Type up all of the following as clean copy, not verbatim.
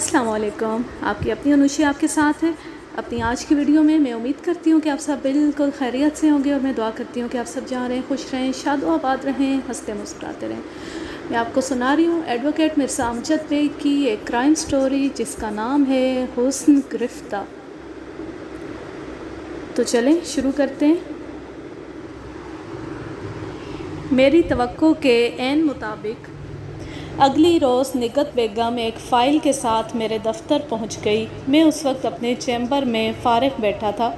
السلام علیکم، آپ کی اپنی انوشی آپ کے ساتھ ہے۔ اپنی آج کی ویڈیو میں امید کرتی ہوں کہ آپ سب بالکل خیریت سے ہوں گے، اور میں دعا کرتی ہوں کہ آپ سب جہاں رہیں خوش رہیں، شاد و آباد رہیں، ہنستے مسکراتے رہیں۔ میں آپ کو سنا رہی ہوں ایڈوکیٹ مرزا امجد بیگ کی ایک کرائم سٹوری جس کا نام ہے حسن گرفتہ۔ تو چلیں شروع کرتے ہیں۔ میری توقع کے عین مطابق اگلی روز نگہت بیگم ایک فائل کے ساتھ میرے دفتر پہنچ گئی۔ میں اس وقت اپنے چیمبر میں فارغ بیٹھا تھا۔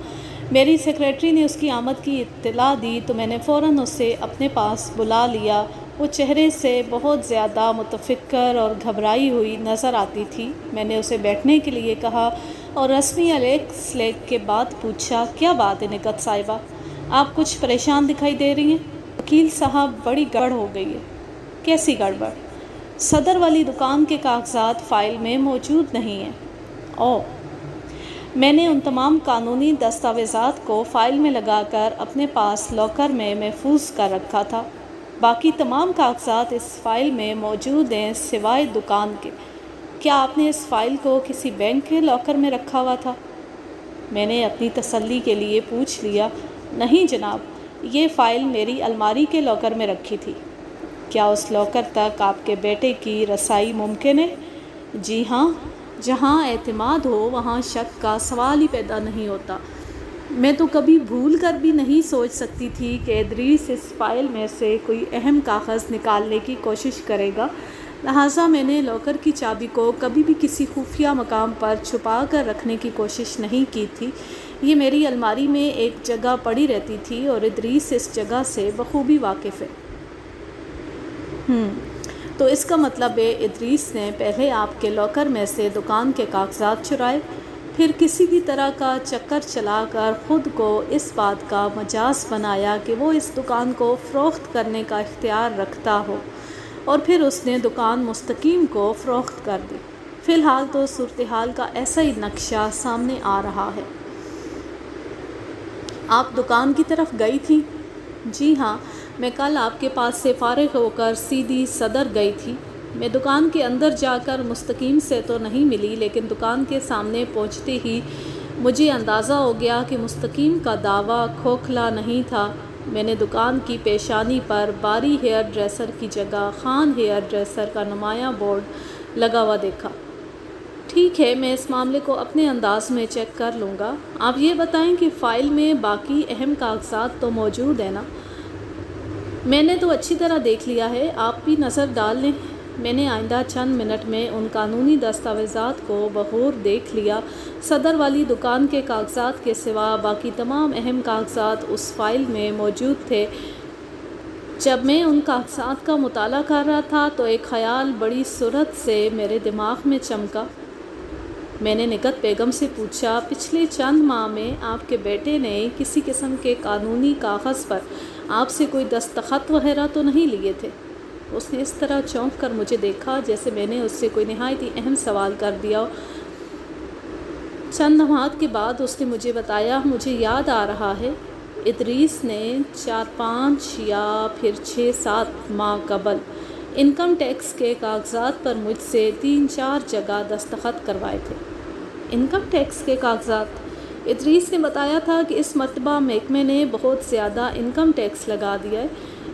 میری سیکریٹری نے اس کی آمد کی اطلاع دی تو میں نے فوراً اسے اپنے پاس بلا لیا۔ وہ چہرے سے بہت زیادہ متفکر اور گھبرائی ہوئی نظر آتی تھی۔ میں نے اسے بیٹھنے کے لیے کہا اور رسمی سلیق کے بعد پوچھا، کیا بات ہے نگہت صاحبہ؟ آپ کچھ پریشان دکھائی دے رہی ہیں۔ وکیل صاحب، بڑی گڑبڑ ہو گئی ہے۔ کیسی گڑبڑ؟ صدر والی دکان کے کاغذات فائل میں موجود نہیں ہیں۔ اوہ! میں نے ان تمام قانونی دستاویزات کو فائل میں لگا کر اپنے پاس لاکر میں محفوظ کر رکھا تھا۔ باقی تمام کاغذات اس فائل میں موجود ہیں سوائے دکان کے۔ کیا آپ نے اس فائل کو کسی بینک کے لاکر میں رکھا ہوا تھا؟ میں نے اپنی تسلی کے لیے پوچھ لیا۔ نہیں جناب، یہ فائل میری الماری کے لاکر میں رکھی تھی۔ کیا اس لاکر تک آپ کے بیٹے کی رسائی ممکن ہے؟ جی ہاں، جہاں اعتماد ہو وہاں شک کا سوال ہی پیدا نہیں ہوتا۔ میں تو کبھی بھول کر بھی نہیں سوچ سکتی تھی کہ ادریس اس فائل میں سے کوئی اہم کاغذ نکالنے کی کوشش کرے گا، لہٰذا میں نے لاکر کی چابی کو کبھی بھی کسی خفیہ مقام پر چھپا کر رکھنے کی کوشش نہیں کی تھی۔ یہ میری الماری میں ایک جگہ پڑی رہتی تھی اور ادریس اس جگہ سے بخوبی واقف ہے۔ تو اس کا مطلب ہے ادریس نے پہلے آپ کے لاکر میں سے دکان کے کاغذات چرائے، پھر کسی بھی طرح کا چکر چلا کر خود کو اس بات کا مجاز بنایا کہ وہ اس دکان کو فروخت کرنے کا اختیار رکھتا ہو، اور پھر اس نے دکان مستقیم کو فروخت کر دی۔ فی الحال تو صورتحال کا ایسا ہی نقشہ سامنے آ رہا ہے۔ آپ دکان کی طرف گئی تھیں؟ جی ہاں، میں کل آپ کے پاس سے فارغ ہو کر سیدھی صدر گئی تھی۔ میں دکان کے اندر جا کر مستقیم سے تو نہیں ملی، لیکن دکان کے سامنے پہنچتے ہی مجھے اندازہ ہو گیا کہ مستقیم کا دعویٰ کھوکھلا نہیں تھا۔ میں نے دکان کی پیشانی پر باری ہیئر ڈریسر کی جگہ خان ہیئر ڈریسر کا نمایاں بورڈ لگا ہوا دیکھا۔ ٹھیک ہے، میں اس معاملے کو اپنے انداز میں چیک کر لوں گا۔ آپ یہ بتائیں کہ فائل میں باقی اہم کاغذات تو موجود ہیں نا؟ میں نے تو اچھی طرح دیکھ لیا ہے، آپ بھی نظر ڈال لیں۔ میں نے آئندہ چند منٹ میں ان قانونی دستاویزات کو بغور دیکھ لیا۔ صدر والی دکان کے کاغذات کے سوا باقی تمام اہم کاغذات اس فائل میں موجود تھے۔ جب میں ان کاغذات کا مطالعہ کر رہا تھا تو ایک خیال بڑی سرعت سے میرے دماغ میں چمکا۔ میں نے نگہت بیگم سے پوچھا، پچھلے چند ماہ میں آپ کے بیٹے نے کسی قسم کے قانونی کاغذ پر آپ سے کوئی دستخط وغیرہ تو نہیں لیے تھے؟ اس نے اس طرح چونک کر مجھے دیکھا جیسے میں نے اس سے کوئی نہایت ہی اہم سوال کر دیا ہو۔ چند لمحات کے بعد اس نے مجھے بتایا، مجھے یاد آ رہا ہے، ادریس نے 4-5 یا پھر 6-7 ماہ قبل انکم ٹیکس کے کاغذات پر مجھ سے 3-4 جگہ دستخط کروائے تھے۔ انکم ٹیکس کے کاغذات؟ ادریس نے بتایا تھا کہ اس مرتبہ محکمے نے بہت زیادہ انکم ٹیکس لگا دیا ہے۔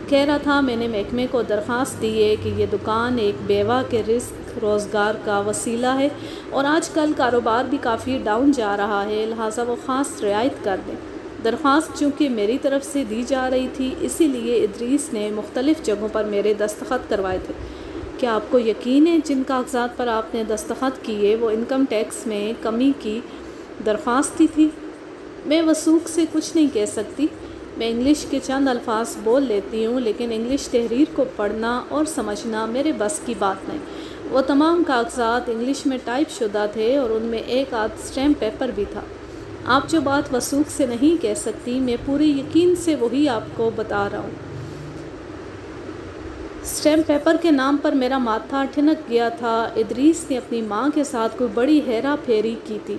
کہہ رہا تھا، میں نے محکمے کو درخواست دی ہے کہ یہ دکان ایک بیوہ کے رزق روزگار کا وسیلہ ہے، اور آج کل کاروبار بھی کافی ڈاؤن جا رہا ہے، لہٰذا وہ خاص رعایت کر دیں۔ درخواست چونکہ میری طرف سے دی جا رہی تھی، اسی لیے ادریس نے مختلف جگہوں پر میرے دستخط کروائے تھے۔ کیا آپ کو یقین ہے جن کاغذات پر آپ نے دستخط کیے وہ انکم ٹیکس میں کمی کی درخواست تھی؟ میں وثوق سے کچھ نہیں کہہ سکتی۔ میں انگلش کے چند الفاظ بول لیتی ہوں، لیکن انگلش تحریر کو پڑھنا اور سمجھنا میرے بس کی بات نہیں۔ وہ تمام کاغذات انگلش میں ٹائپ شدہ تھے اور ان میں ایک آدھ اسٹیمپ پیپر بھی تھا۔ آپ جو بات وثوق سے نہیں کہہ سکتی، میں پورے یقین سے وہی آپ کو بتا رہا ہوں۔ اسٹیمپ پیپر کے نام پر میرا ماتھا ٹھنک گیا تھا۔ ادریس نے اپنی ماں کے ساتھ کوئی بڑی ہیرا پھیری کی تھی۔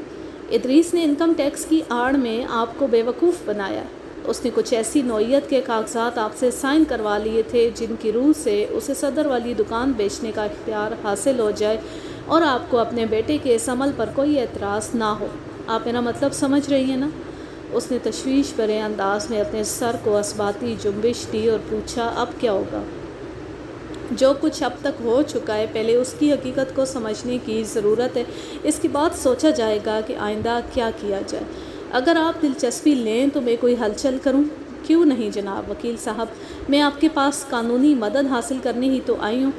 ادریس نے انکم ٹیکس کی آڑ میں آپ کو بیوقوف بنایا۔ اس نے کچھ ایسی نوعیت کے کاغذات آپ سے سائن کروا لیے تھے جن کی روح سے اسے صدر والی دکان بیچنے کا اختیار حاصل ہو جائے اور آپ کو اپنے بیٹے کے اس عمل پر کوئی اعتراض نہ ہو۔ آپ میرا مطلب سمجھ رہی ہیں نا؟ اس نے تشویش بھرے انداز میں اپنے سر کو اثباتی جنبش دی اور پوچھا، اب کیا ہوگا؟ جو کچھ اب تک ہو چکا ہے پہلے اس کی حقیقت کو سمجھنے کی ضرورت ہے، اس کے بعد سوچا جائے گا کہ آئندہ کیا کیا جائے۔ اگر آپ دلچسپی لیں تو میں کوئی ہلچل کروں؟ کیوں نہیں جناب وکیل صاحب، میں آپ کے پاس قانونی مدد حاصل کرنے ہی تو آئی ہوں۔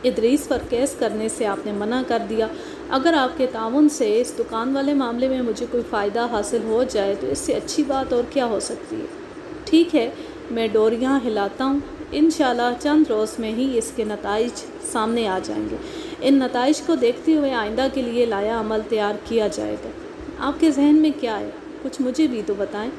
ادریس پر کیس کرنے سے آپ نے منع کر دیا۔ اگر آپ کے تعاون سے اس دکان والے معاملے میں مجھے کوئی فائدہ حاصل ہو جائے تو اس سے اچھی بات اور کیا ہو سکتی ہے؟ ٹھیک ہے، میں ڈوریاں ہلاتا ہوں، انشاءاللہ چند روز میں ہی اس کے نتائج سامنے آ جائیں گے۔ ان نتائج کو دیکھتے ہوئے آئندہ کے لیے لایا عمل تیار کیا جائے گا۔ آپ کے ذہن میں کیا ہے؟ کچھ مجھے بھی تو بتائیں۔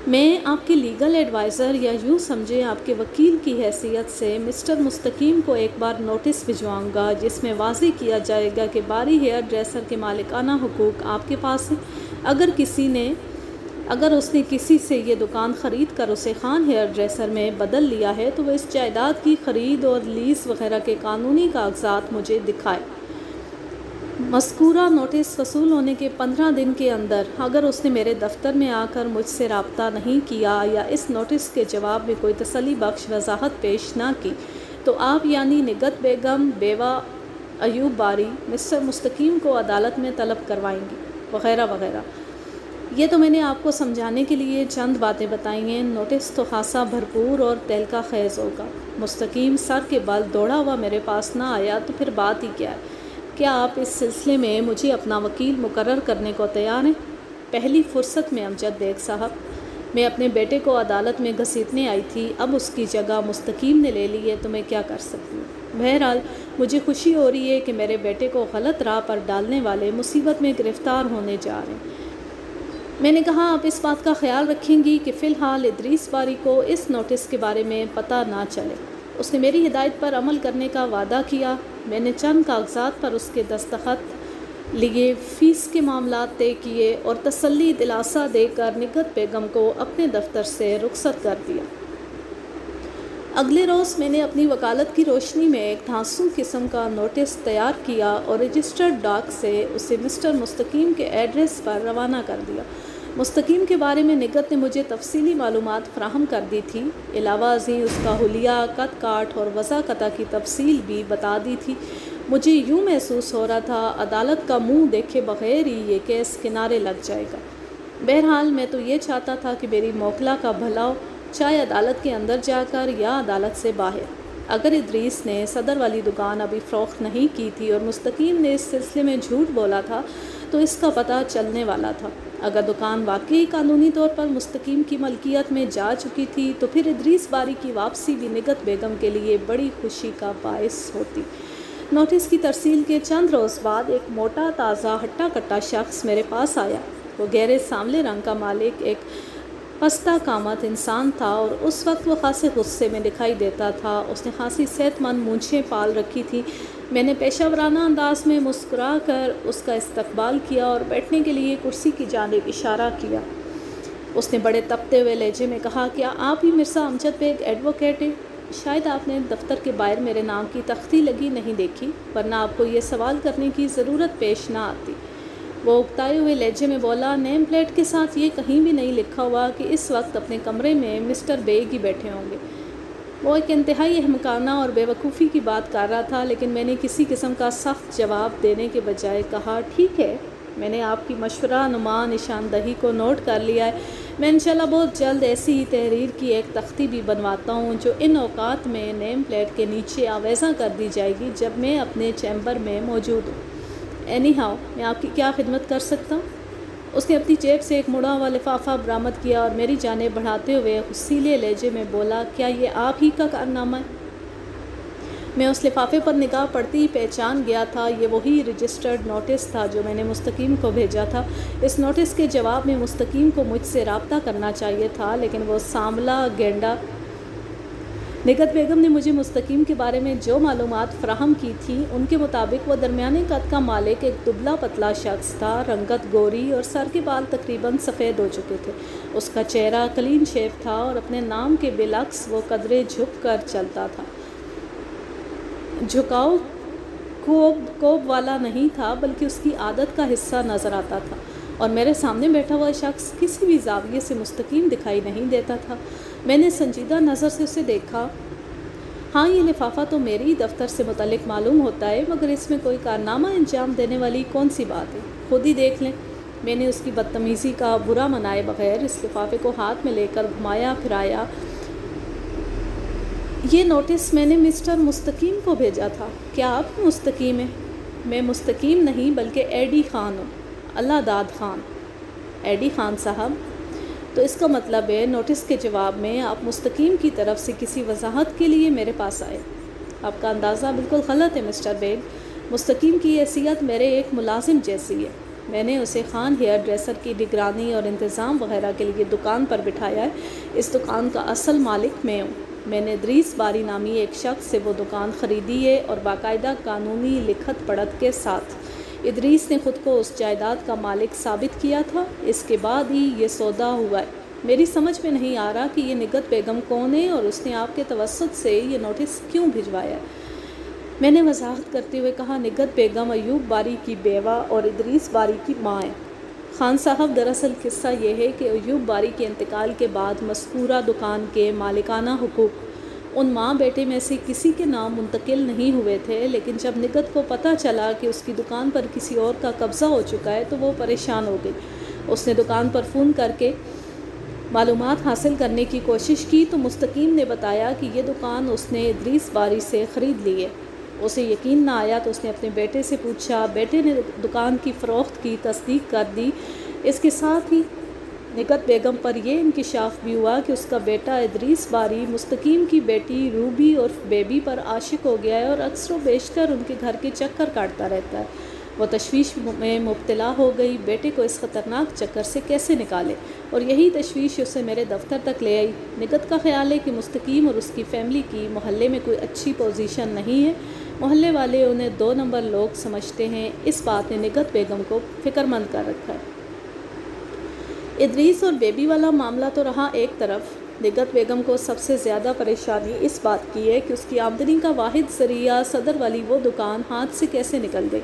میں آپ کے لیگل ایڈوائزر یا یوں سمجھیں آپ کے وکیل کی حیثیت سے مسٹر مستقیم کو ایک بار نوٹس بھجواؤں گا جس میں واضح کیا جائے گا کہ باری ہیئر ڈریسر کے مالکانہ حقوق آپ کے پاس ہیں۔ اگر اس نے کسی سے یہ دکان خرید کر اسے خان ہیئر ڈریسر میں بدل لیا ہے تو وہ اس جائیداد کی خرید اور لیز وغیرہ کے قانونی کاغذات مجھے دکھائے۔ مذکورہ نوٹس وصول ہونے کے 15 دن کے اندر اگر اس نے میرے دفتر میں آ کر مجھ سے رابطہ نہیں کیا یا اس نوٹس کے جواب میں کوئی تسلی بخش وضاحت پیش نہ کی تو آپ یعنی نگہت بیگم بیوہ ایوب باری مسٹر مستقیم کو عدالت میں طلب کروائیں گی، وغیرہ وغیرہ۔ یہ تو میں نے آپ کو سمجھانے کے لیے چند باتیں بتائی ہیں۔ نوٹس تو خاصا بھرپور اور تہلکہ خیز ہوگا۔ مستقیم سر کے بل دوڑا ہوا میرے پاس نہ آیا تو پھر بات ہی کیا ہے؟ کیا آپ اس سلسلے میں مجھے اپنا وکیل مقرر کرنے کو تیار ہیں؟ پہلی فرصت میں امجد بیگ صاحب، میں اپنے بیٹے کو عدالت میں گھسیٹنے آئی تھی، اب اس کی جگہ مستقیم نے لے لی ہے تو میں کیا کر سکتی ہوں؟ بہرحال مجھے خوشی ہو رہی ہے کہ میرے بیٹے کو غلط راہ پر ڈالنے والے مصیبت میں گرفتار ہونے جا رہے ہیں۔ میں نے کہا آپ اس بات کا خیال رکھیں گی کہ فی الحال ادریس باری کو اس نوٹس کے بارے میں پتہ نہ چلے۔ اس نے میری ہدایت پر عمل کرنے کا وعدہ کیا۔ میں نے چند کاغذات پر اس کے دستخط لیے، فیس کے معاملات طے کیے اور تسلی دلاسا دے کر نگہت بیگم کو اپنے دفتر سے رخصت کر دیا۔ اگلے روز میں نے اپنی وکالت کی روشنی میں ایک دھانسو قسم کا نوٹس تیار کیا اور رجسٹرڈ ڈاک سے اسے مسٹر مستقیم کے ایڈریس پر روانہ کر دیا۔ مستقیم کے بارے میں نگہت نے مجھے تفصیلی معلومات فراہم کر دی تھی، علاوہ ازیں اس کا حلیہ، قد کاٹ اور وضع قطع کی تفصیل بھی بتا دی تھی۔ مجھے یوں محسوس ہو رہا تھا عدالت کا منہ دیکھے بغیر ہی یہ کیس کنارے لگ جائے گا۔ بہرحال میں تو یہ چاہتا تھا کہ میری موکلہ کا بھلا ہو، چاہے عدالت کے اندر جا کر یا عدالت سے باہر۔ اگر ادریس نے صدر والی دکان ابھی فروخت نہیں کی تھی اور مستقیم نے اس سلسلے میں جھوٹ بولا تھا تو اس کا پتہ چلنے والا تھا۔ اگر دکان واقعی قانونی طور پر مستقیم کی ملکیت میں جا چکی تھی تو پھر ادریس باری کی واپسی بھی نگہت بیگم کے لیے بڑی خوشی کا باعث ہوتی۔ نوٹس کی ترسیل کے چند روز بعد ایک موٹا تازہ ہٹا کٹا شخص میرے پاس آیا۔ وہ گہرے سانولے رنگ کا مالک ایک پستہ قامت انسان تھا اور اس وقت وہ خاصے غصے میں دکھائی دیتا تھا۔ اس نے خاصی صحت مند مونچھیں پال رکھی تھی۔ میں نے پیشہ ورانہ انداز میں مسکرا کر اس کا استقبال کیا اور بیٹھنے کے لیے کرسی کی جانب اشارہ کیا۔ اس نے بڑے تپتے ہوئے لہجے میں کہا، کیا آپ ہی مرزا امجد بیگ ایڈوکیٹ ہیں؟ شاید آپ نے دفتر کے باہر میرے نام کی تختی لگی نہیں دیکھی، ورنہ آپ کو یہ سوال کرنے کی ضرورت پیش نہ آتی۔ وہ اکتائے ہوئے لہجے میں بولا، نیم پلیٹ کے ساتھ یہ کہیں بھی نہیں لکھا ہوا کہ اس وقت اپنے کمرے میں مسٹر بیگ ہی بیٹھے ہوں گے۔ وہ ایک انتہائی احمقانہ اور بے وقوفی کی بات کر رہا تھا، لیکن میں نے کسی قسم کا سخت جواب دینے کے بجائے کہا، ٹھیک ہے، میں نے آپ کی مشورہ نما نشاندہی کو نوٹ کر لیا ہے۔ میں انشاءاللہ بہت جلد ایسی ہی تحریر کی ایک تختی بھی بنواتا ہوں جو ان اوقات میں نیم پلیٹ کے نیچے آویزاں کر دی جائے گی جب میں اپنے چیمبر میں موجود ہوں۔ اینی ہاؤ، میں آپ کی کیا خدمت کر سکتا ہوں؟ اس نے اپنی جیب سے ایک مڑا ہوا لفافہ برآمد کیا اور میری جانب بڑھاتے ہوئے غصیلے لہجے میں بولا، کیا یہ آپ ہی کا کارنامہ ہے؟ میں اس لفافے پر نگاہ پڑتی ہی پہچان گیا تھا، یہ وہی رجسٹرڈ نوٹس تھا جو میں نے مستقیم کو بھیجا تھا۔ اس نوٹس کے جواب میں مستقیم کو مجھ سے رابطہ کرنا چاہیے تھا، لیکن وہ سانولا گینڈا نگہت بیگم نے مجھے مستقیم کے بارے میں جو معلومات فراہم کی تھیں ان کے مطابق وہ درمیانے قد کا مالک ایک دبلا پتلا شخص تھا، رنگت گوری اور سر کے بال تقریباً سفید ہو چکے تھے۔ اس کا چہرہ کلین شیو تھا اور اپنے نام کے بالعکس وہ قدرے جھک کر چلتا تھا۔ جھکاؤ کوب والا نہیں تھا بلکہ اس کی عادت کا حصہ نظر آتا تھا، اور میرے سامنے بیٹھا ہوا شخص کسی بھی زاویے سے مستقیم دکھائی نہیں دیتا تھا۔ میں نے سنجیدہ نظر سے اسے دیکھا۔ ہاں، یہ لفافہ تو میری دفتر سے متعلق معلوم ہوتا ہے، مگر اس میں کوئی کارنامہ انجام دینے والی کون سی بات ہے؟ خود ہی دیکھ لیں۔ میں نے اس کی بدتمیزی کا برا منائے بغیر اس لفافے کو ہاتھ میں لے کر گھمایا پھرایا۔ یہ نوٹس میں نے مسٹر مستقیم کو بھیجا تھا۔ کیا آپ مستقیم ہیں؟ میں مستقیم نہیں بلکہ ایڈی خان ہوں، اللہ داد خان۔ ایڈی خان صاحب؟ تو اس کا مطلب ہے نوٹس کے جواب میں آپ مستقیم کی طرف سے کسی وضاحت کے لیے میرے پاس آئے۔ آپ کا اندازہ بالکل غلط ہے مسٹر بیگ۔ مستقیم کی حیثیت میرے ایک ملازم جیسی ہے۔ میں نے اسے خان ہیئر ڈریسر کی نگرانی اور انتظام وغیرہ کے لیے دکان پر بٹھایا ہے۔ اس دکان کا اصل مالک میں ہوں۔ میں نے ادریس باری نامی ایک شخص سے وہ دکان خریدی ہے، اور باقاعدہ قانونی لکھت پڑھت کے ساتھ۔ ادریس نے خود کو اس جائیداد کا مالک ثابت کیا تھا، اس کے بعد ہی یہ سودا ہوا ہے۔ میری سمجھ میں نہیں آ رہا کہ یہ نگہت بیگم کون ہے اور اس نے آپ کے توسط سے یہ نوٹس کیوں بھجوایا ہے۔ میں نے وضاحت کرتے ہوئے کہا، نگہت بیگم ایوب باری کی بیوہ اور ادریس باری کی ماں ہے۔ خان صاحب، دراصل قصہ یہ ہے کہ ایوب باری کے انتقال کے بعد مذکورہ دکان کے مالکانہ حقوق ان ماں بیٹے میں سے کسی کے نام منتقل نہیں ہوئے تھے، لیکن جب نگہت کو پتہ چلا کہ اس کی دکان پر کسی اور کا قبضہ ہو چکا ہے تو وہ پریشان ہو گئی۔ اس نے دکان پر فون کر کے معلومات حاصل کرنے کی کوشش کی تو مستقیم نے بتایا کہ یہ دکان اس نے ادریس باری سے خرید لی ہے۔ اسے یقین نہ آیا تو اس نے اپنے بیٹے سے پوچھا۔ بیٹے نے دکان کی فروخت کی تصدیق کر دی۔ اس کے ساتھ ہی نگہت بیگم پر یہ انکشاف بھی ہوا کہ اس کا بیٹا ادریس باری مستقیم کی بیٹی روبی اور بیبی پر عاشق ہو گیا ہے اور اکثر و بیشتر ان کے گھر کے چکر کاٹتا رہتا ہے۔ وہ تشویش میں مبتلا ہو گئی، بیٹے کو اس خطرناک چکر سے کیسے نکالے، اور یہی تشویش اسے میرے دفتر تک لے آئی۔ نگہت کا خیال ہے کہ مستقیم اور اس کی فیملی کی محلے میں کوئی اچھی پوزیشن نہیں ہے۔ محلے والے انہیں 2 نمبر لوگ سمجھتے ہیں۔ اس بات نے نگہت بیگم کو فکر مند کر رکھا ہے۔ ادریس اور بیبی والا معاملہ تو رہا ایک طرف، نگہت بیگم کو سب سے زیادہ پریشانی اس بات کی ہے کہ اس کی آمدنی کا واحد ذریعہ صدر والی وہ دکان ہاتھ سے کیسے نکل گئی۔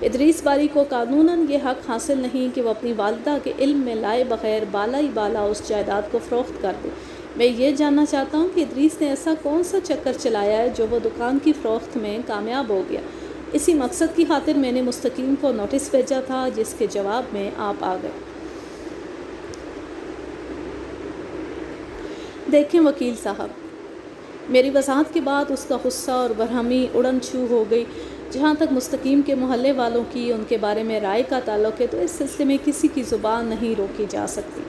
ادریس باری کو قانوناً یہ حق حاصل نہیں کہ وہ اپنی والدہ کے علم میں لائے بغیر بالا ہی بالا اس جائیداد کو فروخت کر دے۔ میں یہ جاننا چاہتا ہوں کہ ادریس نے ایسا کون سا چکر چلایا ہے جو وہ دکان کی فروخت میں کامیاب ہو گیا۔ اسی مقصد کی خاطر میں نے مستقیم کو نوٹس بھیجا تھا، جس کے جواب میں آپ آ گئے۔ دیکھیں وکیل صاحب، میری وضاحت کے بعد اس کا غصہ اور برہمی اڑن چھو ہو گئی۔ جہاں تک مستقیم کے محلے والوں کی ان کے بارے میں رائے کا تعلق ہے تو اس سلسلے میں کسی کی زبان نہیں روکی جا سکتی۔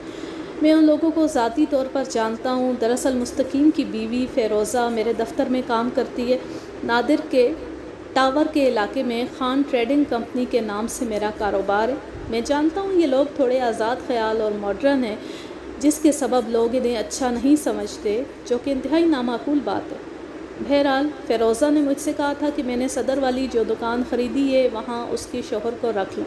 میں ان لوگوں کو ذاتی طور پر جانتا ہوں۔ دراصل مستقیم کی بیوی فیروزہ میرے دفتر میں کام کرتی ہے۔ نادر کے ٹاور کے علاقے میں خان ٹریڈنگ کمپنی کے نام سے میرا کاروبار ہے۔ میں جانتا ہوں یہ لوگ تھوڑے آزاد خیال اور ماڈرن ہیں، جس کے سبب لوگ انہیں اچھا نہیں سمجھتے، جو کہ انتہائی نامعقول بات ہے۔ بہرحال فیروزہ نے مجھ سے کہا تھا کہ میں نے صدر والی جو دکان خریدی ہے وہاں اس کی شوہر کو رکھ لوں۔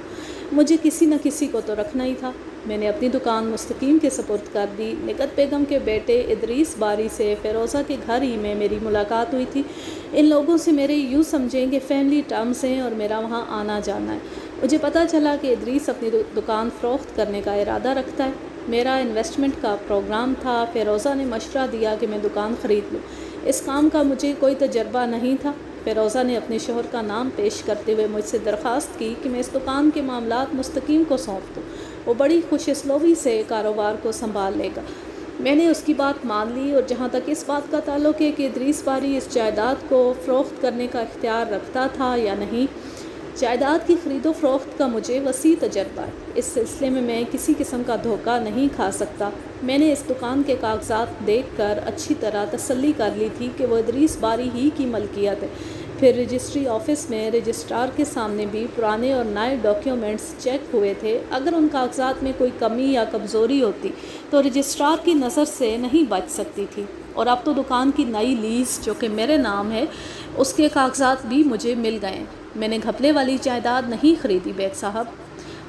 مجھے کسی نہ کسی کو تو رکھنا ہی تھا۔ میں نے اپنی دکان مستقیم کے سپرد کر دی۔ نگہت بیگم کے بیٹے ادریس باری سے فیروزہ کے گھر ہی میں میری ملاقات ہوئی تھی۔ ان لوگوں سے میرے یوں سمجھیں کہ فیملی ٹرمز ہیں اور میرا وہاں آنا جانا ہے۔ مجھے پتہ چلا کہ ادریس اپنی دکان فروخت کرنے کا ارادہ رکھتا ہے۔ میرا انویسٹمنٹ کا پروگرام تھا۔ فیروزہ نے مشورہ دیا کہ میں دکان خرید لوں۔ اس کام کا مجھے کوئی تجربہ نہیں تھا۔ فیروزہ نے اپنے شوہر کا نام پیش کرتے ہوئے مجھ سے درخواست کی کہ میں اس دکان کے معاملات مستقیم کو سونپ دوں۔ وہ بڑی خوش اسلوبی سے کاروبار کو سنبھال لے گا۔ میں نے اس کی بات مان لی، اور جہاں تک اس بات کا تعلق ہے کہ ادریس باری اس جائیداد کو فروخت کرنے کا اختیار رکھتا تھا یا نہیں، جائیداد کی خرید و فروخت کا مجھے وسیع تجربہ ہے۔ اس سلسلے میں کسی قسم کا دھوکہ نہیں کھا سکتا۔ میں نے اس دکان کے کاغذات دیکھ کر اچھی طرح تسلی کر لی تھی کہ وہ ادریس باری ہی کی ملکیت ہے۔ پھر رجسٹری آفس میں رجسٹرار کے سامنے بھی پرانے اور نئے ڈاکیومنٹس چیک ہوئے تھے۔ اگر ان کاغذات میں کوئی کمی یا کمزوری ہوتی تو رجسٹرار کی نظر سے نہیں بچ سکتی تھی۔ اور اب تو دکان کی نئی لیز جو کہ میرے نام ہے اس کے کاغذات بھی مجھے مل گئے۔ میں نے گھپلے والی جائیداد نہیں خریدی بیگ صاحب۔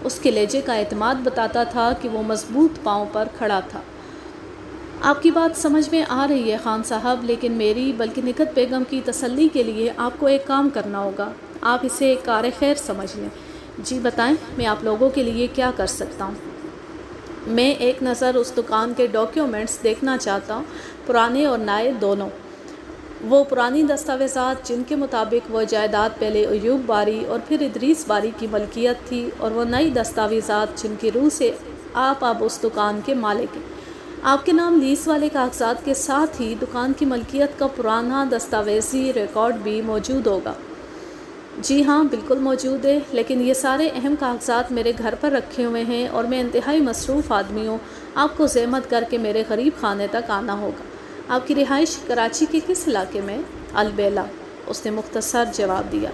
اس کے لہجے کا اعتماد بتاتا تھا کہ وہ مضبوط پاؤں پر کھڑا تھا۔ آپ کی بات سمجھ میں آ رہی ہے خان صاحب، لیکن میری بلکہ نکہت بیگم کی تسلی کے لیے آپ کو ایک کام کرنا ہوگا۔ آپ اسے کار خیر سمجھ لیں۔ جی بتائیں، میں آپ لوگوں کے لیے کیا کر سکتا ہوں؟ میں ایک نظر اس دکان کے ڈاکیومنٹس دیکھنا چاہتا ہوں، پرانے اور نئے دونوں۔ وہ پرانی دستاویزات جن کے مطابق وہ جائیداد پہلے ایوب باری اور پھر ادریس باری کی ملکیت تھی، اور وہ نئی دستاویزات جن کی روح سے آپ اب اس دکان کے مالک ہیں۔ آپ کے نام لیز والے کاغذات کے ساتھ ہی دکان کی ملکیت کا پرانا دستاویزی ریکارڈ بھی موجود ہوگا۔ جی ہاں، بالکل موجود ہے، لیکن یہ سارے اہم کاغذات میرے گھر پر رکھے ہوئے ہیں اور میں انتہائی مصروف آدمی ہوں۔ آپ کو زحمت کر کے میرے غریب خانے تک آنا ہوگا۔ آپ کی رہائش کراچی کے کس علاقے میں؟ البیلا، اس نے مختصر جواب دیا۔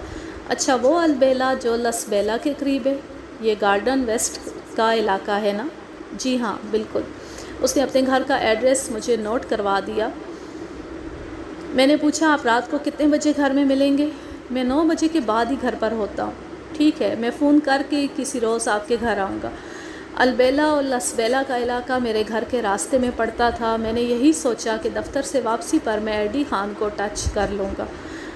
اچھا، وہ البیلا جو لس بیلا کے قریب ہے؟ یہ گارڈن ویسٹ کا علاقہ ہے نا؟ جی ہاں، بالکل۔ اس نے اپنے گھر کا ایڈریس مجھے نوٹ کروا دیا۔ میں نے پوچھا، آپ رات کو کتنے بجے گھر میں ملیں گے؟ میں 9 بجے کے بعد ہی گھر پر ہوتا ہوں۔ ٹھیک ہے، میں فون کر کے کسی روز آپ کے گھر آؤں گا۔ البیلا اور لس بیلا کا علاقہ میرے گھر کے راستے میں پڑتا تھا۔ میں نے یہی سوچا کہ دفتر سے واپسی پر میں ایڈی خان کو ٹچ کر لوں گا۔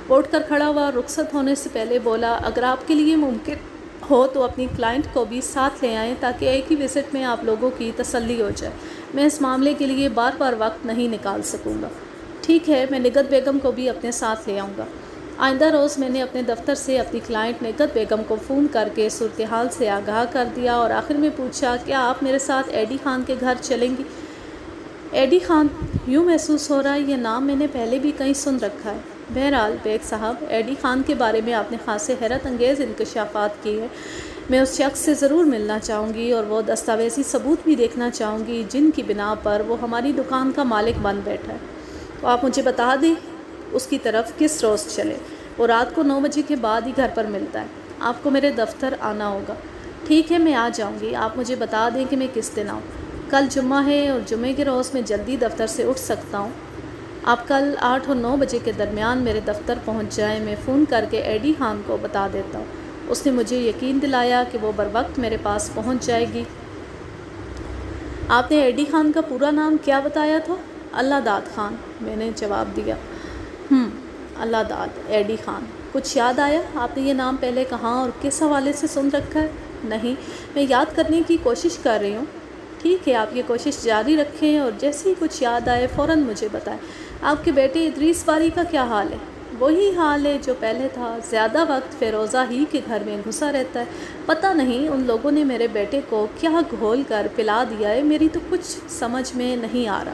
وہ اٹھ کر کھڑا ہوا اور رخصت ہونے سے پہلے بولا، اگر آپ کے لیے ممکن ہو تو اپنی کلائنٹ کو بھی ساتھ لے آئیں تاکہ ایک ہی وزٹ میں آپ لوگوں کی تسلی ہو جائے۔ میں اس معاملے کے لیے بار بار وقت نہیں نکال سکوں گا۔ ٹھیک ہے، میں نکہت بیگم کو بھی اپنے ساتھ لے آؤں گا۔ آئندہ روز میں نے اپنے دفتر سے اپنی کلائنٹ نکہت بیگم کو فون کر کے صورتحال سے آگاہ کر دیا اور آخر میں پوچھا، کیا آپ میرے ساتھ ایڈی خان کے گھر چلیں گی؟ ایڈی خان؟ یوں محسوس ہو رہا ہے یہ نام میں نے پہلے بھی کہیں سن رکھا ہے۔ بہرحال بیگ صاحب، ایڈی خان کے بارے میں آپ نے خاصے حیرت انگیز انکشافات کی ہیں۔ میں اس شخص سے ضرور ملنا چاہوں گی اور وہ دستاویزی ثبوت بھی دیکھنا چاہوں گی جن کی بنا پر وہ ہماری دکان کا مالک بن بیٹھا ہے۔ تو آپ مجھے بتا دیں اس کی طرف کس روز چلے۔ وہ رات کو 9 بجے کے بعد ہی گھر پر ملتا ہے۔ آپ کو میرے دفتر آنا ہوگا۔ ٹھیک ہے، میں آ جاؤں گی۔ آپ مجھے بتا دیں کہ میں کس دن آؤں۔ کل جمعہ ہے اور جمعے کے روز میں جلدی دفتر سے اٹھ سکتا ہوں۔ آپ کل 8 اور 9 بجے کے درمیان میرے دفتر پہنچ جائیں۔ میں فون کر کے ایڈی خان کو بتا دیتا ہوں۔ اس نے مجھے یقین دلایا کہ وہ بروقت میرے پاس پہنچ جائے گی۔ آپ نے ایڈی خان کا پورا نام کیا بتایا تھا؟ اللہ داد خان، میں نے جواب دیا۔ اللہ داد، ایڈی خان۔ کچھ یاد آیا؟ آپ نے یہ نام پہلے کہاں اور کس حوالے سے سن رکھا ہے؟ نہیں، میں یاد کرنے کی کوشش کر رہی ہوں۔ ٹھیک ہے، آپ یہ کوشش جاری رکھیں اور جیسے ہی کچھ یاد آئے فوراً مجھے بتائیں۔ آپ کے بیٹے ادریس باری کا کیا حال ہے؟ وہی حال ہے جو پہلے تھا، زیادہ وقت فیروزہ ہی کے گھر میں گھسا رہتا ہے۔ پتہ نہیں ان لوگوں نے میرے بیٹے کو کیا گھول کر پلا دیا ہے، میری تو کچھ سمجھ میں نہیں آ رہا۔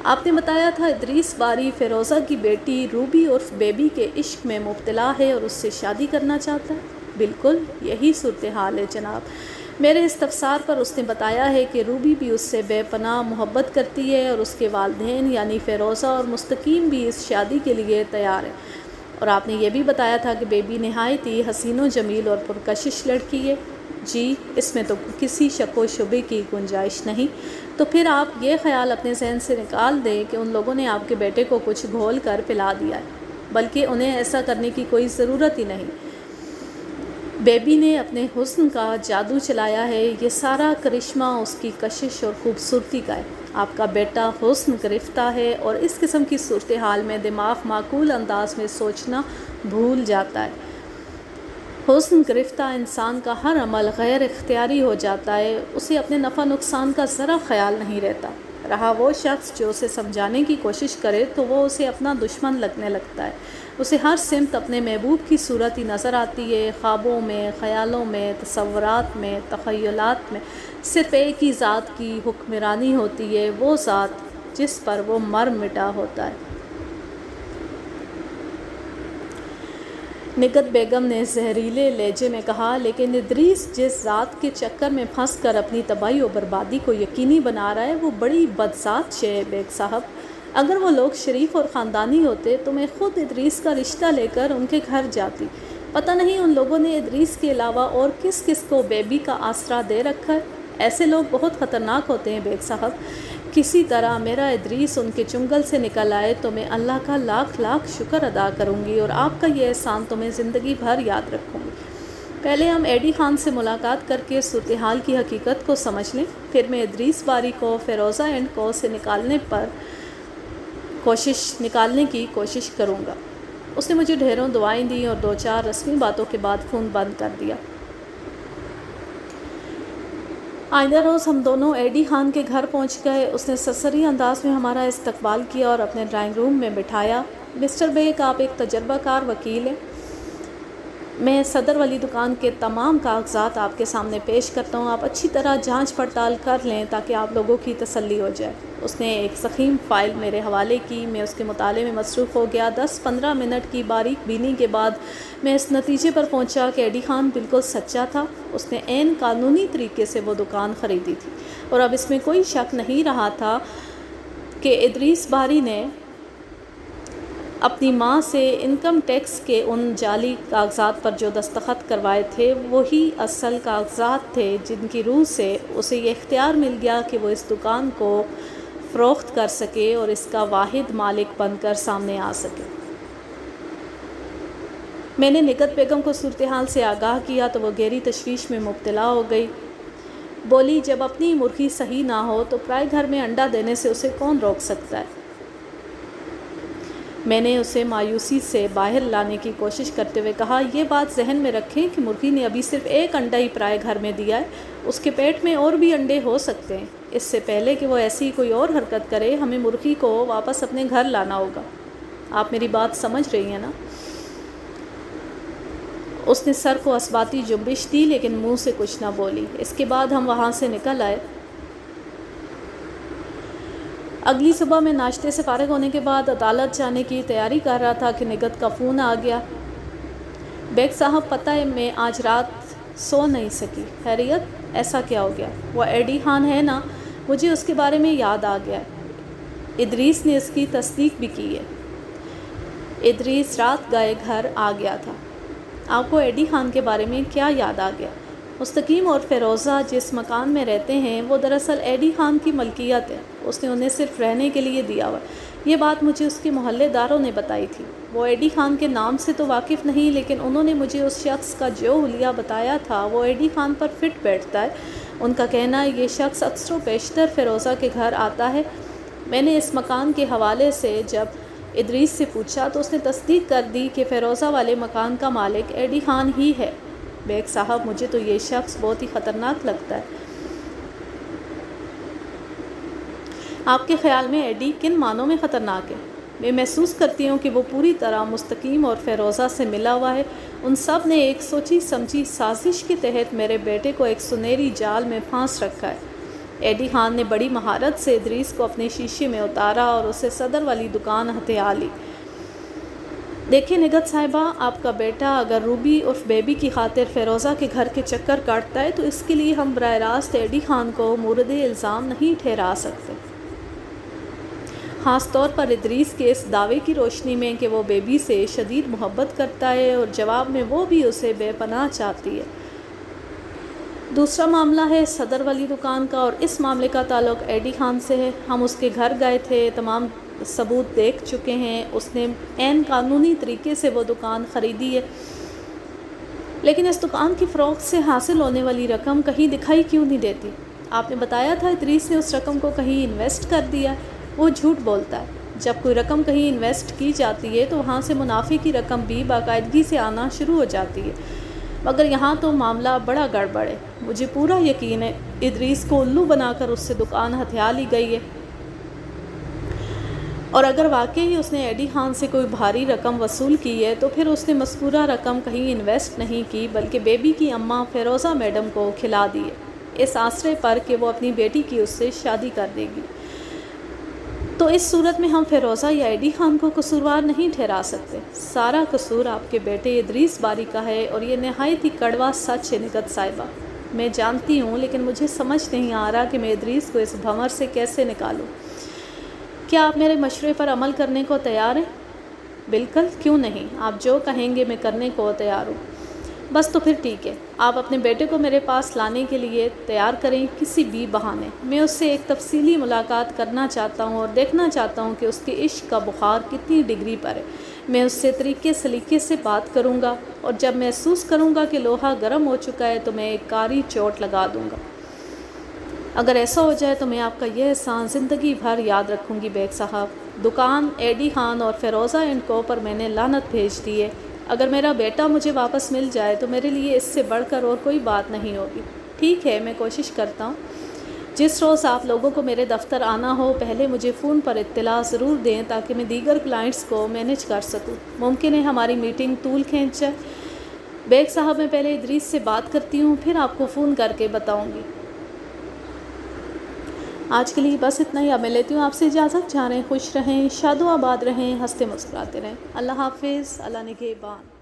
آپ نے بتایا تھا ادریس باری فیروزہ کی بیٹی روبی عرف بیبی کے عشق میں مبتلا ہے اور اس سے شادی کرنا چاہتا ہے۔ بالکل یہی صورتحال ہے جناب۔ میرے استفسار پر اس نے بتایا ہے کہ روبی بھی اس سے بے پناہ محبت کرتی ہے اور اس کے والدین یعنی فیروزہ اور مستقیم بھی اس شادی کے لیے تیار ہیں۔ اور آپ نے یہ بھی بتایا تھا کہ بیبی نہایت ہی حسین و جمیل اور پرکشش لڑکی ہے۔ جی، اس میں تو کسی شک و شبے کی گنجائش نہیں۔ تو پھر آپ یہ خیال اپنے ذہن سے نکال دیں کہ ان لوگوں نے آپ کے بیٹے کو کچھ گھول کر پلا دیا ہے، بلکہ انہیں ایسا کرنے کی کوئی ضرورت ہی نہیں۔ بیبی نے اپنے حسن کا جادو چلایا ہے، یہ سارا کرشمہ اس کی کشش اور خوبصورتی کا ہے۔ آپ کا بیٹا حسن گرفتہ ہے اور اس قسم کی صورتحال میں دماغ معقول انداز میں سوچنا بھول جاتا ہے۔ حسن گرفتہ انسان کا ہر عمل غیر اختیاری ہو جاتا ہے، اسے اپنے نفع نقصان کا ذرا خیال نہیں رہتا۔ رہا وہ شخص جو اسے سمجھانے کی کوشش کرے تو وہ اسے اپنا دشمن لگنے لگتا ہے۔ اسے ہر سمت اپنے محبوب کی صورت ہی نظر آتی ہے، خوابوں میں، خیالوں میں، تصورات میں، تخیلات میں صرف ایک ہی ذات کی حکمرانی ہوتی ہے، وہ ذات جس پر وہ مر مٹا ہوتا ہے۔ نکہت بیگم نے زہریلے لہجے میں کہا، لیکن ادریس جس ذات کے چکر میں پھنس کر اپنی تباہی و بربادی کو یقینی بنا رہا ہے وہ بڑی بدذات شے ہے بیگ صاحب۔ اگر وہ لوگ شریف اور خاندانی ہوتے تو میں خود ادریس کا رشتہ لے کر ان کے گھر جاتی۔ پتہ نہیں ان لوگوں نے ادریس کے علاوہ اور کس کس کو بیبی کا آسرا دے رکھا ہے۔ ایسے لوگ بہت خطرناک ہوتے ہیں بیگ صاحب۔ کسی طرح میرا ادریس ان کے چنگل سے نکل آئے تو میں اللہ کا لاکھ لاکھ شکر ادا کروں گی اور آپ کا یہ احسان تو میں زندگی بھر یاد رکھوں گی۔ پہلے ہم ایڈی خان سے ملاقات کر کے صورتحال کی حقیقت کو سمجھ لیں، پھر میں ادریس باری کو فیروزہ اینڈ کو سے نکالنے کی کوشش کروں گا۔ اس نے مجھے ڈھیروں دعائیں دیں اور 2-4 رسمی باتوں کے بعد فون بند کر دیا۔ آئندہ روز ہم دونوں ایڈی خان کے گھر پہنچ گئے۔ اس نے سرسری انداز میں ہمارا استقبال کیا اور اپنے ڈرائنگ روم میں بٹھایا۔ مسٹر بیگ، آپ ایک تجربہ کار وکیل ہیں، میں صدر والی دکان کے تمام کاغذات آپ کے سامنے پیش کرتا ہوں، آپ اچھی طرح جانچ پڑتال کر لیں تاکہ آپ لوگوں کی تسلی ہو جائے۔ اس نے ایک ضخیم فائل میرے حوالے کی، میں اس کے مطالعے میں مصروف ہو گیا۔ 10-15 منٹ کی باریک بینی کے بعد میں اس نتیجے پر پہنچا کہ ایڈی خان بالکل سچا تھا، اس نے عین قانونی طریقے سے وہ دکان خریدی تھی، اور اب اس میں کوئی شک نہیں رہا تھا کہ ادریس باری نے اپنی ماں سے انکم ٹیکس کے ان جعلی کاغذات پر جو دستخط کروائے تھے وہی اصل کاغذات تھے جن کی روح سے اسے یہ اختیار مل گیا کہ وہ اس دکان کو فروخت کر سکے اور اس کا واحد مالک بن کر سامنے آ سکے۔ میں نے نگہت بیگم کو صورتحال سے آگاہ کیا تو وہ گہری تشویش میں مبتلا ہو گئی۔ بولی، جب اپنی مرغی صحیح نہ ہو تو پرائے گھر میں انڈا دینے سے اسے کون روک سکتا ہے؟ میں نے اسے مایوسی سے باہر لانے کی کوشش کرتے ہوئے کہا، یہ بات ذہن میں رکھیں کہ مرغی نے ابھی صرف ایک انڈا ہی پرائے گھر میں دیا ہے، اس کے پیٹ میں اور بھی انڈے ہو سکتے ہیں۔ اس سے پہلے کہ وہ ایسی کوئی اور حرکت کرے ہمیں مرغی کو واپس اپنے گھر لانا ہوگا۔ آپ میری بات سمجھ رہی ہیں نا؟ اس نے سر کو اثباتی جنبش دی لیکن منہ سے کچھ نہ بولی۔ اس کے بعد ہم وہاں سے نکل آئے۔ اگلی صبح میں ناشتے سے فارغ ہونے کے بعد عدالت جانے کی تیاری کر رہا تھا کہ نگہت کا فون آ گیا۔ بیگ صاحب، پتہ ہے میں آج رات سو نہیں سکی۔ خیریت؟ ایسا کیا ہو گیا؟ وہ ایڈی خان ہے نا، مجھے اس کے بارے میں یاد آ گیا۔ ادریس نے اس کی تصدیق بھی کی ہے۔ ادریس رات گئے گھر آ گیا تھا۔ آپ کو ایڈی خان کے بارے میں کیا یاد آ گیا؟ مستقیم اور فیروزہ جس مکان میں رہتے ہیں وہ دراصل ایڈی خان کی ملکیت ہے، اس نے انہیں صرف رہنے کے لیے دیا ہوا۔ یہ بات مجھے اس کے محلے داروں نے بتائی تھی۔ وہ ایڈی خان کے نام سے تو واقف نہیں، لیکن انہوں نے مجھے اس شخص کا جو حلیہ بتایا تھا وہ ایڈی خان پر فٹ بیٹھتا ہے۔ ان کا کہنا ہے یہ شخص اکثر و بیشتر فیروزہ کے گھر آتا ہے۔ میں نے اس مکان کے حوالے سے جب ادریس سے پوچھا تو اس نے تصدیق کر دی کہ فیروزہ والے مکان کا مالک ایڈی خان ہی ہے۔ بیگ صاحب، مجھے تو یہ شخص بہت ہی خطرناک لگتا ہے۔ آپ کے خیال میں ایڈی کن معنوں میں خطرناک ہے؟ میں محسوس کرتی ہوں کہ وہ پوری طرح مستقیم اور فیروزہ سے ملا ہوا ہے۔ ان سب نے ایک سوچی سمجھی سازش کے تحت میرے بیٹے کو ایک سنہری جال میں پھانس رکھا ہے۔ ایڈی خان نے بڑی مہارت سے ادریس کو اپنے شیشے میں اتارا اور اسے صدر والی دکان ہتھیا لی۔ دیکھیں نگہت صاحبہ، آپ کا بیٹا اگر روبی عرف بیبی کی خاطر فیروزہ کے گھر کے چکر کاٹتا ہے تو اس کے لیے ہم براہ راست ایڈی خان کو مورد الزام نہیں ٹھہرا سکتے، خاص طور پر ادریس کے اس دعوے کی روشنی میں کہ وہ بیبی سے شدید محبت کرتا ہے اور جواب میں وہ بھی اسے بے پناہ چاہتی ہے۔ دوسرا معاملہ ہے صدر والی دکان کا، اور اس معاملے کا تعلق ایڈی خان سے ہے۔ ہم اس کے گھر گئے تھے، تمام ثبوت دیکھ چکے ہیں، اس نے عین قانونی طریقے سے وہ دکان خریدی ہے، لیکن اس دکان کی فروخت سے حاصل ہونے والی رقم کہیں دکھائی کیوں نہیں دیتی؟ آپ نے بتایا تھا ادریس نے اس رقم کو کہیں انویسٹ کر دیا۔ وہ جھوٹ بولتا ہے۔ جب کوئی رقم کہیں انویسٹ کی جاتی ہے تو وہاں سے منافع کی رقم بھی باقاعدگی سے آنا شروع ہو جاتی ہے، مگر یہاں تو معاملہ بڑا گڑبڑ ہے۔ مجھے پورا یقین ہے ادریس کو الو بنا کر اس سے دکان ہتھیا لی گئی ہے، اور اگر واقعی اس نے ایڈی خان سے کوئی بھاری رقم وصول کی ہے تو پھر اس نے مذکورہ رقم کہیں انویسٹ نہیں کی بلکہ بیبی کی اماں فیروزہ میڈم کو کھلا دی ہے، اس آسرے پر کہ وہ اپنی بیٹی کی اس سے شادی کر دے گی۔ تو اس صورت میں ہم فیروزہ یا ایڈی خان کو قصوروار نہیں ٹھہرا سکتے۔ سارا قصور آپ کے بیٹے ادریس باری کا ہے، اور یہ نہایت ہی کڑوا سچ ہے نگہت صاحبہ۔ میں جانتی ہوں، لیکن مجھے سمجھ نہیں آ رہا کہ میں ادریس کو اس بھنور سے کیسے نکالوں۔ کیا آپ میرے مشورے پر عمل کرنے کو تیار ہیں؟ بالکل، کیوں نہیں، آپ جو کہیں گے میں کرنے کو تیار ہوں۔ بس تو پھر ٹھیک ہے، آپ اپنے بیٹے کو میرے پاس لانے کے لیے تیار کریں کسی بھی بہانے۔ میں اس سے ایک تفصیلی ملاقات کرنا چاہتا ہوں اور دیکھنا چاہتا ہوں کہ اس کے عشق کا بخار کتنی ڈگری پر ہے۔ میں اس سے طریقے سلیقے سے بات کروں گا اور جب محسوس کروں گا کہ لوہا گرم ہو چکا ہے تو میں ایک کاری چوٹ لگا دوں گا۔ اگر ایسا ہو جائے تو میں آپ کا یہ احسان زندگی بھر یاد رکھوں گی بیگ صاحب۔ دکان ایڈی خان اور فیروزہ اینڈ کو پر میں نے لعنت بھیج دی ہے۔ اگر میرا بیٹا مجھے واپس مل جائے تو میرے لیے اس سے بڑھ کر اور کوئی بات نہیں ہوگی۔ ٹھیک ہے، میں کوشش کرتا ہوں۔ جس روز آپ لوگوں کو میرے دفتر آنا ہو پہلے مجھے فون پر اطلاع ضرور دیں تاکہ میں دیگر کلائنٹس کو مینیج کر سکوں۔ ممکن ہے ہماری میٹنگ طول کھینچ جائے۔ بیگ صاحب میں پہلے ادریس سے بات کرتی ہوں، پھر آپ کو فون کر کے بتاؤں گی۔ آج کے لیے بس اتنا ہی، اب میں لیتی ہوں آپ سے اجازت۔ جا رہے ہیں، خوش رہیں، شاد و آباد رہیں، ہنستے مسکراتے رہیں۔ اللہ حافظ، اللہ نگہبان۔